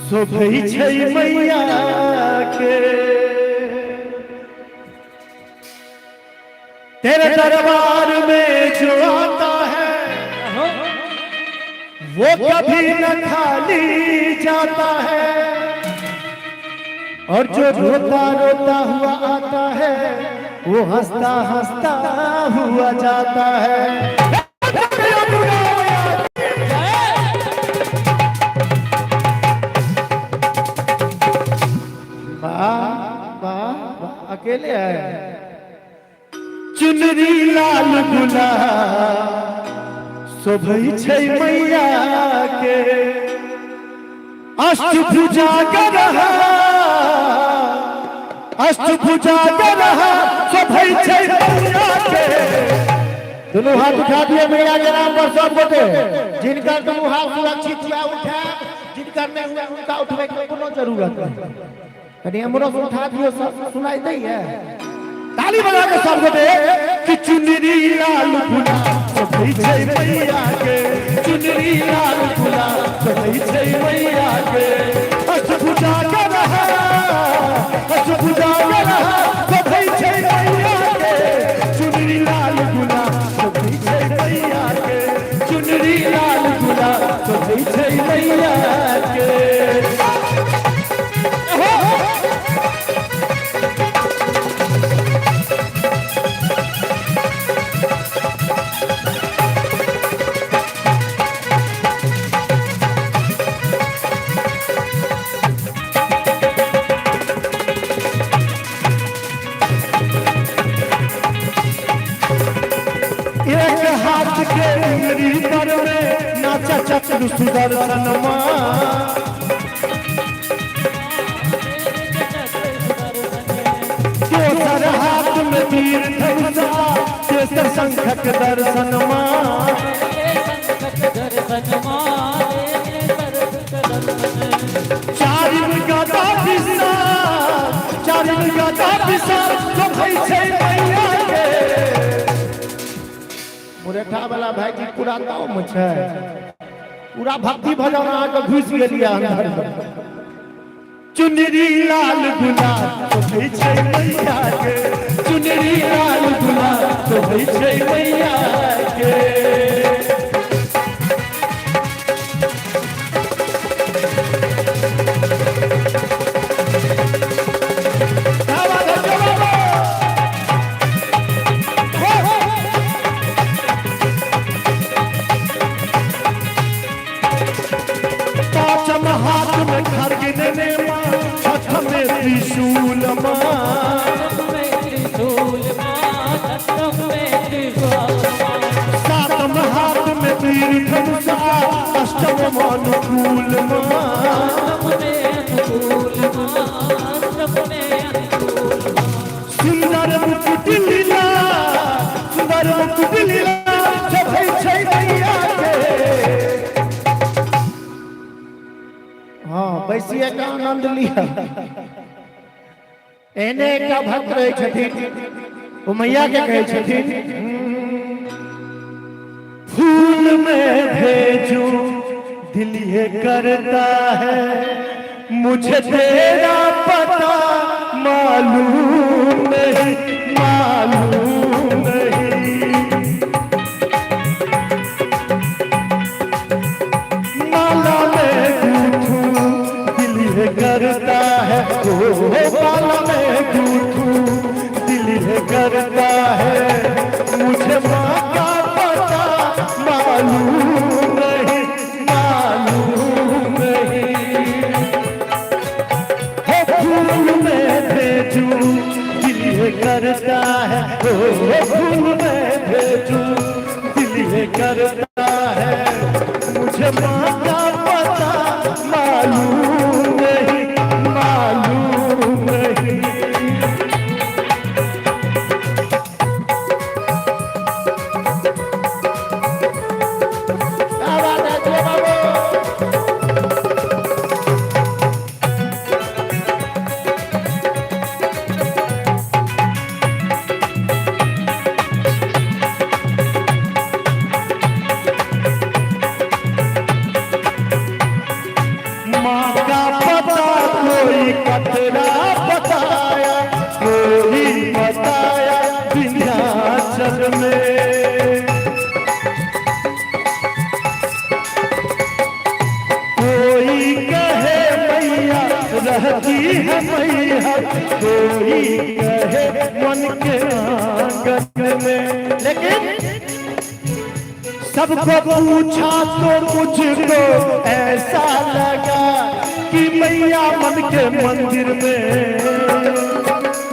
शोभै छै मैया के तेरे दरबार में जो आता है वो कभी न खाली जाता है और जो रोता रोता हुआ आता है वो हंसता हंसता हुआ जाता है। अकेले है चुनरी लाल गुलाब शोभै छै मैया के अष्टभुजा शोभै छै मैया के। दोनों हाथ उठा दिए मैया के नाम पर सब गोटे जिनका दोनों हाथ सुरक्षित या उठा जिनका नहीं हुआ उनका उठने की कोनो जरूरत नहीं। कहीं हमरो उठा दियो सब सुनाई नहीं है। ताली बजा के सब गोटे कि चुनरी लाल गुलाब शोभै छै मैया के चुनरी लाल गुलाब शोभै छै मैया के अष्टभुजा शोभै छै मैया के चुनरी लाल गुलाब शोभै छै मैया के चुनरी लाल गुलाब शोभै छै मैया के। एक हाथ के उंगली पर में नाचा चक्र सुदर्शन दोसर हाथ में तीर धनुषा तेसर शंखक दर्शन चारिम गदा विशाल शोभै छै मैया के। मुरेठा वाला भाई जी पूरा गाँव में छै पूरा भक्ति भजन अहाँके घुस गेलिए अंदर। चुनरी लाल गुलाब शोभै छै मैया के चुनरी लाल गुलाब शोभै छै मैया के। हाथ में खड्ग देने छठ में त्रिशूल सातम हाथ में तीर धनुषा अष्टम अनुकूल सुंदर मुकुट लीला शोभै छै मैया के। हाँ बैसिए का आनंद लिया। एने एक भक्त रहे छथिन वो मैया के कहे छथिन फूल में भेजूं दिल ये करता है मुझे तेरा पता मालूम नहीं माला में करता है बाला में गूंथूं दिल करता है मुझे माँ का पता मालूम नहीं फूल में भेजूं दिल करता है फूल में भेजूं दिल करता है मुझे माँ का पता मालूम माँ का कोई कतरा बताया, कोई बताया विंध्याचल में। कोई कहे मैया रहती है मैया, कोई कहे मन के आंगन में। लेकिन सबको पूछा तो मुझको ऐसा लगा कि मैया मन के मंदिर में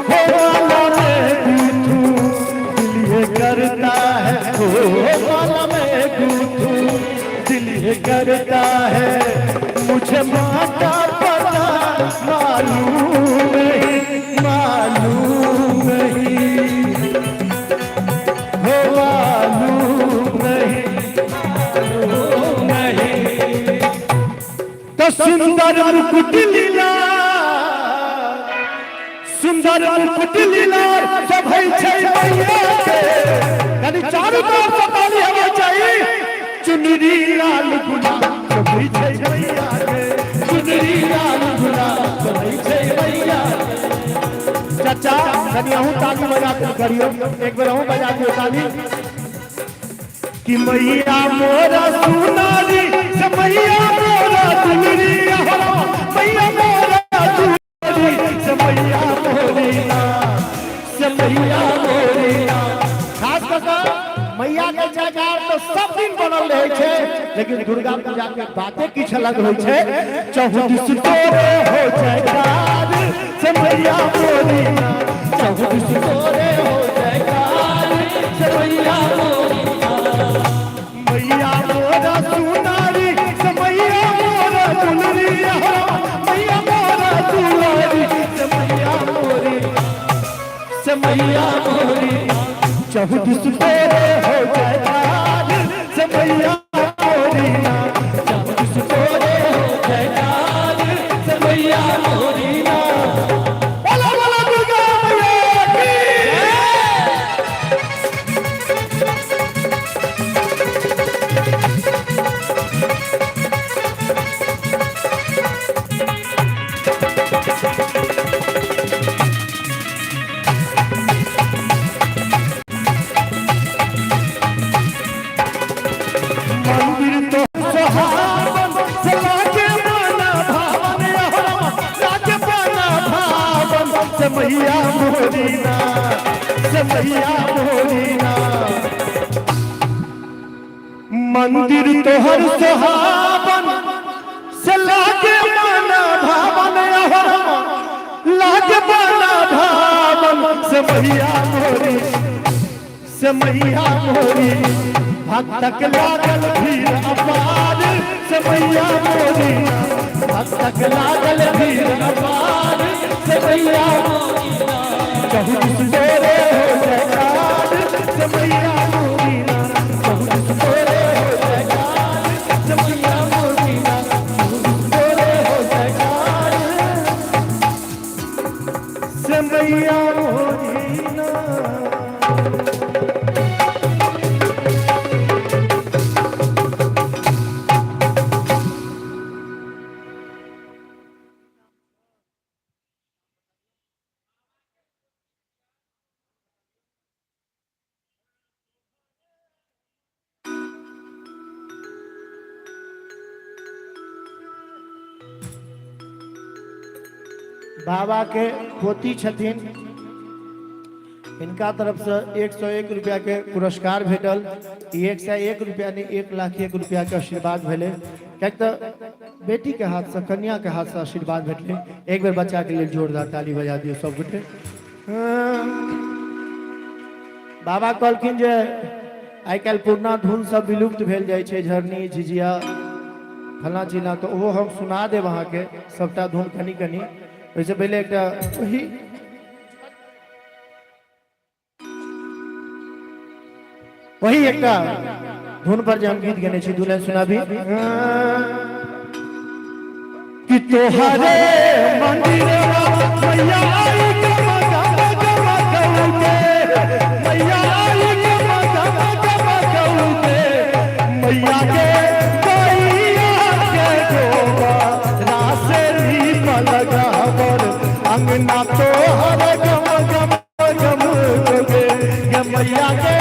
हो वाला मैं गूथू दिल ये करता है, हो वाला मैं गूथू दिल ये करता है। मुझे माता पता मालूम नहीं, मालूम नहीं, हो मालूम नहीं, नहीं। तो सुंदर मुकुट लीला, सुंदर मुकुट लीला सब है मैया के, यानी चारों तरफ से ताली हवा चाहिए। चुनरी लाल गुलाब सब है मैया के, चुनरी लाल गुलाब सब है मैया। चाचा कनियाहू ताली बजाते करियो, एक बार हूँ बजा दियो ताली। कि मैया मोरा सुनारी से मैया मोरा दुलरी, मैया मोरा दुलरी से मैया मोरीना, से मैया मोरीना। खास कर मैया के जयकार तो सब दिन बनल रहे छे, लेकिन दुर्गा पूजा के बातें किछ अलग होय छे। चौदिस तोरे हो जयकार से मैया मोरीना, चौदिस तोरे हो जयकार से मैया मोरीना। मैया मोरा सुनारी से मैया मोरा दुलरी, मैया मोरा दुलरी से मैया मोरी, से मैया मोरी। चौदिस तोरे हो जयकार से मैया मोरीना, चौदिस तोरे हो जयकार से मैया मोरीना। बोला बोला दुर्गा मैया की। मंदिर तो सुहावन से लागे बना भावन, लागे बना भावन से मैया मोरीना, से मैया मोरीना। मंदिर तो हर सुहावन से लागे बना भावन, लागे बना भावन से मैया मोरी, से मैया मोरी। भक्तक लागल भीड़ अपार से मैया मोरीना, भक्तक लागल भीड़ अपार से मैया मोरीना। चौदिस तोरे हो जयकार से मैया मोरीना, चौदिस तोरे हो जयकार से मैया मोरीना, चौदिस तोरे हो जयकार से मैया मोरीना। बाबा के पोती छथिन, इनका तरफ से 101 रुपया के पुरस्कार भेटल। 101 रुपया नहीं 1,01,000 रुपया के आशीर्वाद भेले। क्या तो बेटी के हाथ से, कन्या के हाथ से आशीर्वाद भेटले। एक बार बच्चा के लिए जोरदार ताली बजा दियो सब गोटे। बाबा कहलखिन जे आई काल्हि पुरना धुन सब विलुप्त भेल जाइ छै, झरनी झिझिया फला चिला, तो वो हम सुना देब अहाँ के सबटा धुन कनी कनी। वैसे पहले एक वही एक धुन पर जो हम गीत गने छी, दुल्हन सुनाबी। कि तोहरे मंदिर मैया आई के मगम गम गौके, मैया आई के मगम गम गौके, मैया के गैया के गोबा रासे दीप लगा अंगना तो हर गम गम गम गे ये मैया के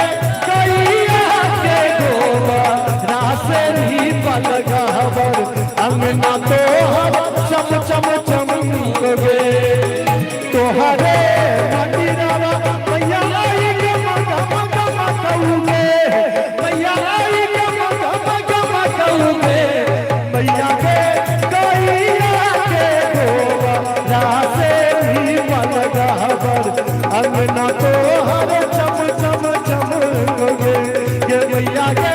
गैया के गोबरा से ही बलगावर अंगना तो हर चम चम चम गे तोहरे मंदिरवा मैया आई गम गम गम कौगे मैया आई गम गम गम कौगे मैया के गैया के गोबरा से ही बलगावर अंगना तो हर चम चम चम गे ये मैया के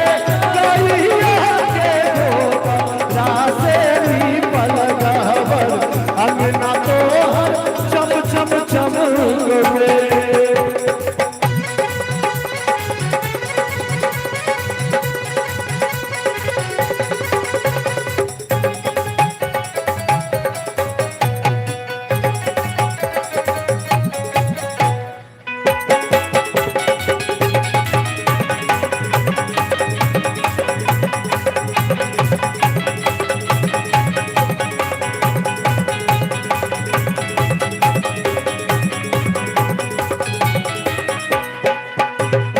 गैया के गोबरा से ही बलगावर अंगना तो हर चम चम चम गे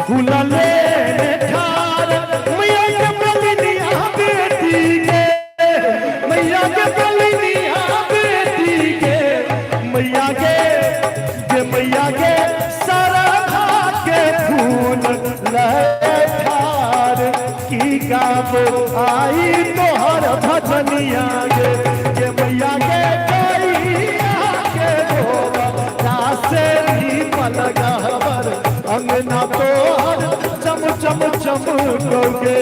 फूलले ठार मैया के बलिनिया बेटी के मैया के बलिनिया बेटी के मैया के सरधा के फूल ले ठार की गाव आई तोहर भजनिया गे मैया के गैया के गोबरा से ही बलगावर अंगना तो हर चम चम चम गे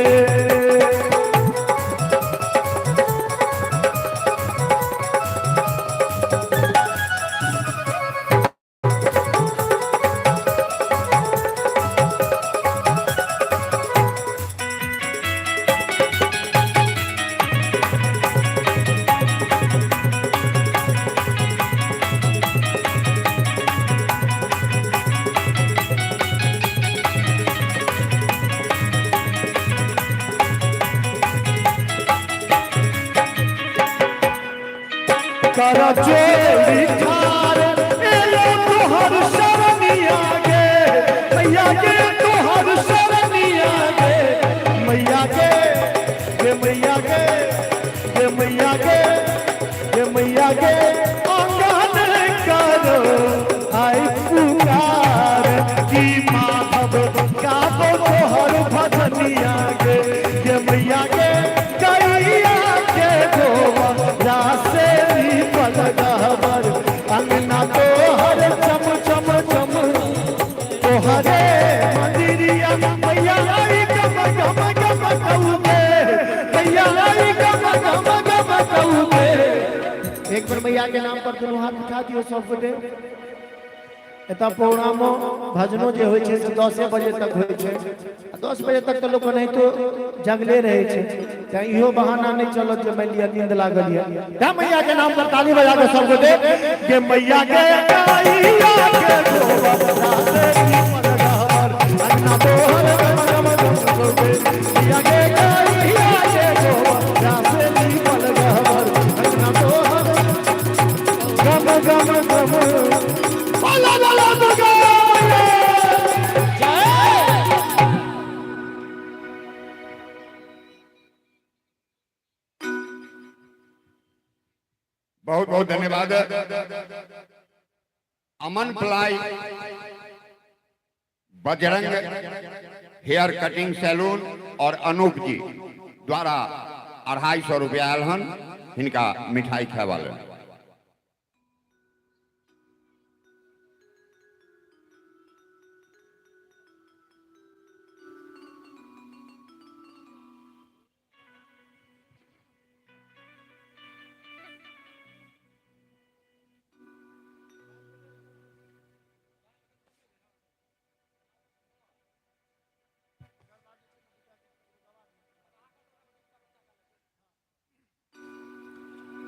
कर चोरी ठार एलो तोहर शरणिया गे मैया के तोहर शरणिया गे मैया के मैया के मैया के मैया के आंगन करो आई पुकार की माधव गाबो तोहर भजनिया गे मैया के गैया के गोबरा से बलगावर अंगना तो हर चम चम चम तोहरे मंदिरिया मैया आई गम गम गम कौगे मैया आई गम गम गम कौगे एक बार मैया के नाम पर दुनू हाथ उठा दियो सब गोटे एता प्रोग्रामो भजनो जे होय छै से 10 बजे तक होय छै 10 बजे तक तो लोग नहीं तो जगले रहे छे त इहो बहाना नहीं चलत जे मैया नींद लागल है ता मैया के नाम पर ताली बजा के सब गोटे के मैया के गैया के गोबरा से ही बलगावर अंगना तो हर गम गम कौगे मैया के गैया के गोबरा से ही बलगावर अंगना तो हर गम गम गम ला ला ला दुर्गा बहुत बहुत धन्यवाद Aman fly Bajrang hair cutting saloon और अनूप जी द्वारा 250 रुपया आलहन इनका मिठाई खावाले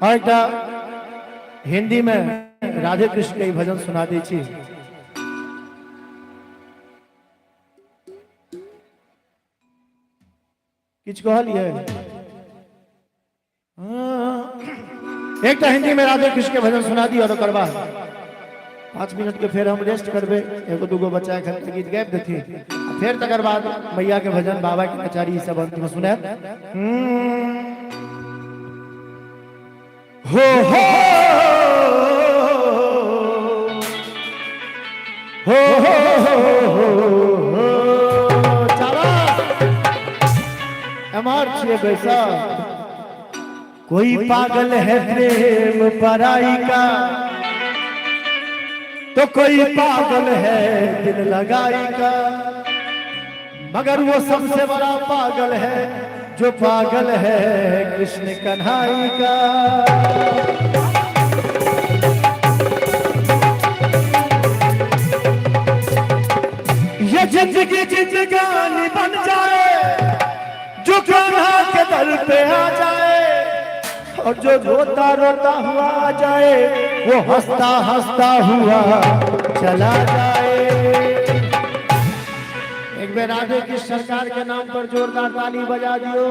और एक हिंदी में राधे कृष्ण के भजन सुना दी छी किछ कहलिए एक हिंदी में राधे कृष्ण के भजन सुना दी और ओकर बाद 5 मिनट के फिर हम रेस्ट करबे, एगो दूगो बच्चा के गीत गाबि देथिन, फिर तकर बाद मैया के भजन, बाबा के कचारी सब अंत में सुने। हो चला अमर छे बैसा। कोई पागल है प्रेम पराई का, तो कोई पागल है दिल लगाई का, मगर वो सबसे बड़ा पागल है जो पागल है कृष्ण कन्हई का। ये जिंदगी जिंदगानी बन जाए जो कान्हा के दर पे आ जाए, और जो रोता रोता हुआ आ जाए वो हंसता हंसता हुआ चला जाए। एक बार राधे की सरकार के नाम पर जोरदार ताली बजा दियो।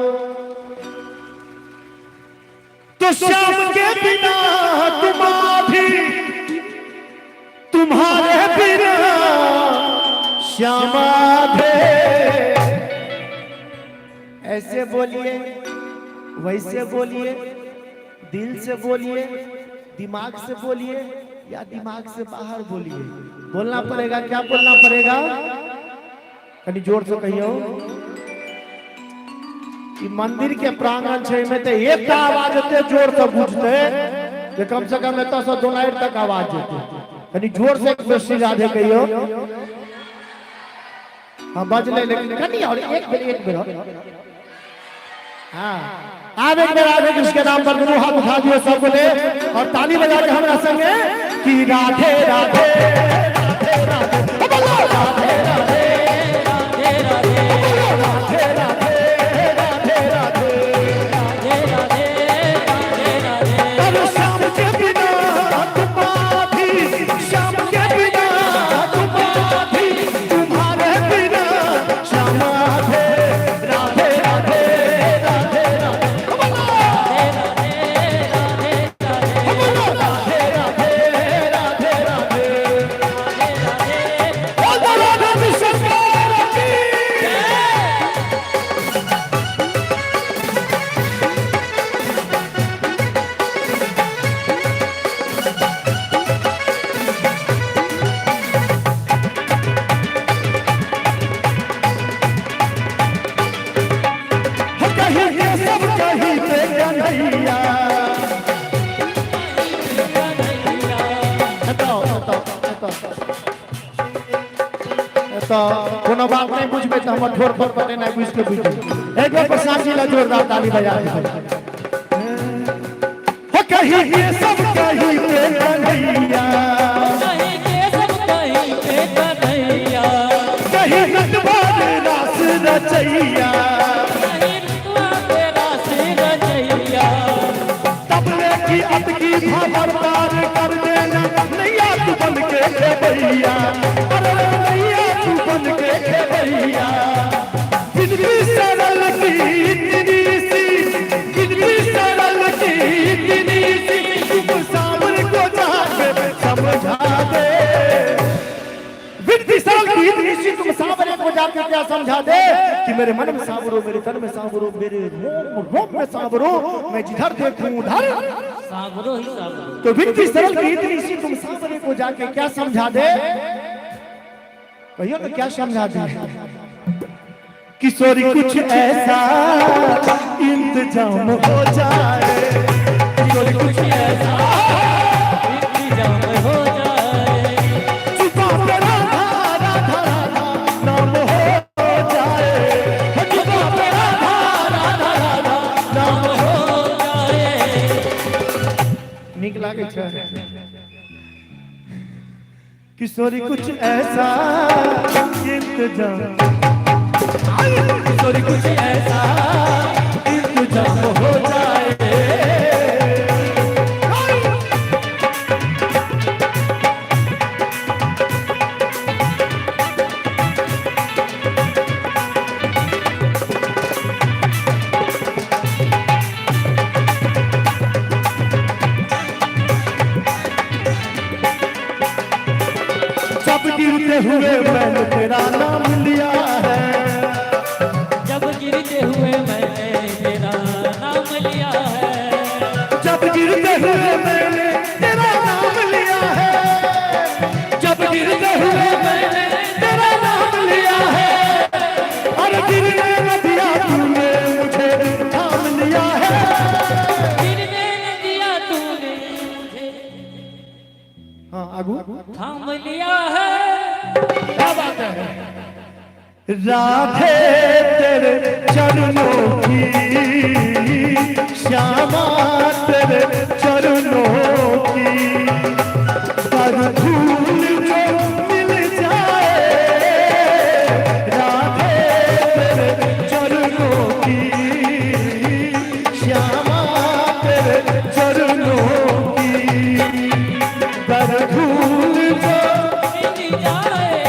तो श्याम के बिना तुम भी, तुम्हारे बिना श्यामा भे। ऐसे बोलिए, वैसे बोलिए, दिल से बोलिए, दिमाग से बोलिए, या दिमाग से बाहर बोलिए। बोलना पड़ेगा, क्या बोलना पड़ेगा? कहीं जोर से कहियो। कि मंदिर के प्रांगण छे में तो एक आवाज एते जोर से गूंजते कि कम से कम एत से 2 लाइन तक आवाज जेते। कहीं जोर से बेसी राधे कहियो। हाँ बजले, लेकिन कहीं और एक बेर हाँ आप एक बार राधे कृष्ण के नाम पर दोनों हाथ उठा दियो सब बोले, और ताली बजा के हमरा संगे कि राधे राधे राधे राधे बोलो राधे राधे राधे राधे राधे राधे राधे राधे राधे राधे। अरे श्याम के बिना तुम भी, श्याम के बिना तुम भी, तुम्हारे बिना श्यामा भे। राधे राधे कोनो बात नहीं बुझबे तो हम ठोर पर पटे नहीं बुझ के बुझे। एक बार प्रशांत जी ला जोरदार ताली बजा दे। हो कहीं ये सब कहीं पे कन्हैया, कहीं के सब कहीं पे कन्हैया, कहीं नटवार रास रचैया, कहीं रुतवा के रास रचैया। तबले की अटकी खबरदार कर देना, नैया तू बन के खेबैया। अरे नैया तू बन के खेबैया। जिंदगी सरल की इतनी सी, जिंदगी सरल की इतनी सी, तुम सावर को जाके समझा दे। जिंदगी सरल की इतनी सी, तुम सावरे को जाके क्या समझा दे कि मेरे मन में सावरो, मेरे तन में सावरो, मेरे रोम रोम में सावरो, मैं जिधर देखूं उधर सागरो ही सागरो। तो जिंदगी सरल की इतनी सी, तुम सावरे को जाके क्या समझा दे। कहियो ना क्या समझा दे। किशोरी कुछ ऐसा इंतजाम हो जाए, किशोरी कुछ ऐसा इंतजाम हो जाए, चुपा के राधा राधा राधा नाम हो जाए, चुपा के राधा राधा राधा नाम हो जाए। निक लागे छै। किशोरी कुछ ऐसा इंतजाम, किशोरी कुछ ऐसा इंतजाम हो जाए। हुए मैंने तेरा नाम लिया है, जब गिरते हुए मैंने तेरा नाम लिया है, जब गिरते हुए मैंने तेरा नाम लिया है, जब गिरते हुए मैंने तेरा नाम लिया है, और गिरने न दिया तूने मुझे थाम लिया है। गिरने न दिया तूने मुझे हाँ आगू थाम लिया है। क्या बात है। राधे तेरे चरणों की श्यामा तेरे चरणों की, पर धूल जो मिल जाए, राधे तेरे चरणों की श्यामा तेरे चरणों की, पर धूल जो मिल जाए,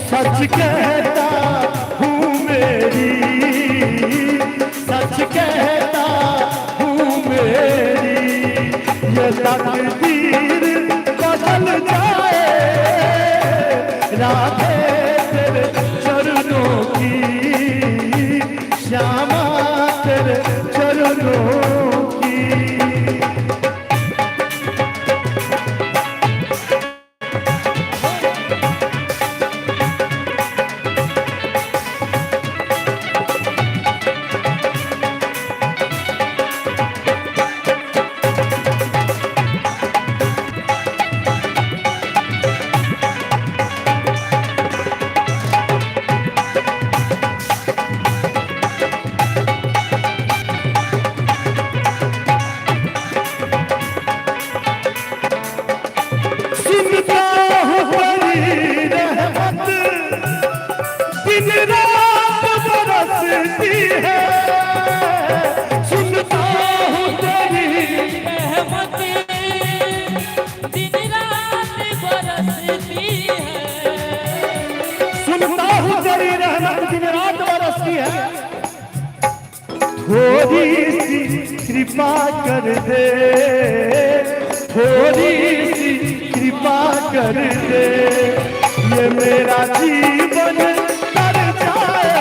सच कहता हूँ मेरी, सच कहता हूँ मेरी, ये तकदीर बदल जाए, राधे तेरे चरणों की श्यामा तेरे चरणों की। सुनता हूँ तेरी रहमत दिन रात बरसती है, सुनता हूँ तेरी रहमत दिन रात बरसती है, सुनता हूँ तेरी रहमत दिन रात बरसती है, थोड़ी सी कृपा कर दे, थोड़ी सी कृपा कर दे, ये मेरा जीवन तर जाए,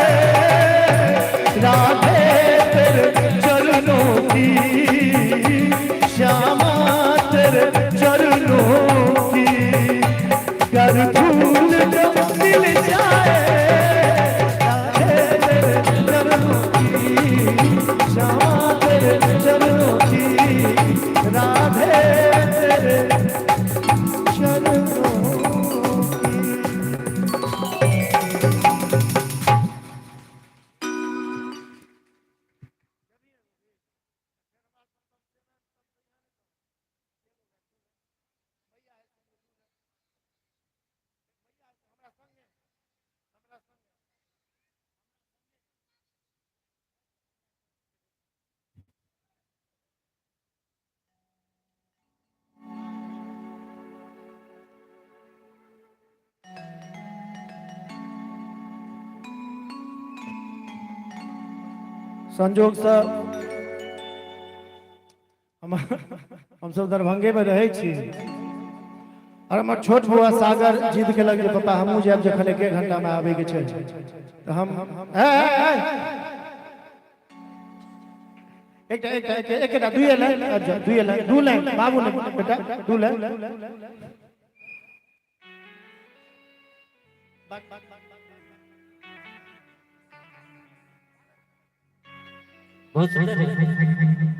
राधे तेरे चरणों की श्यामा तेरे चरणों की, कर धूल जो मिल जाए, राधे तेरे चरणों की श्यामा तेरे चरणों की, राधे तेरे चरणों की। संजोग से हम सब दरभंगे में रहे छी, और हमार छोट बुआ सागर जिद केलक जे पापा हमहूँ जायब जखन 1 घंटा में आबे के छै, तो हम एकटा दुए लाइन, अच्छा दुए लाइन, 2 लाइन बाबू ने बेटा 2 लाइन। बहुत सुंदर है।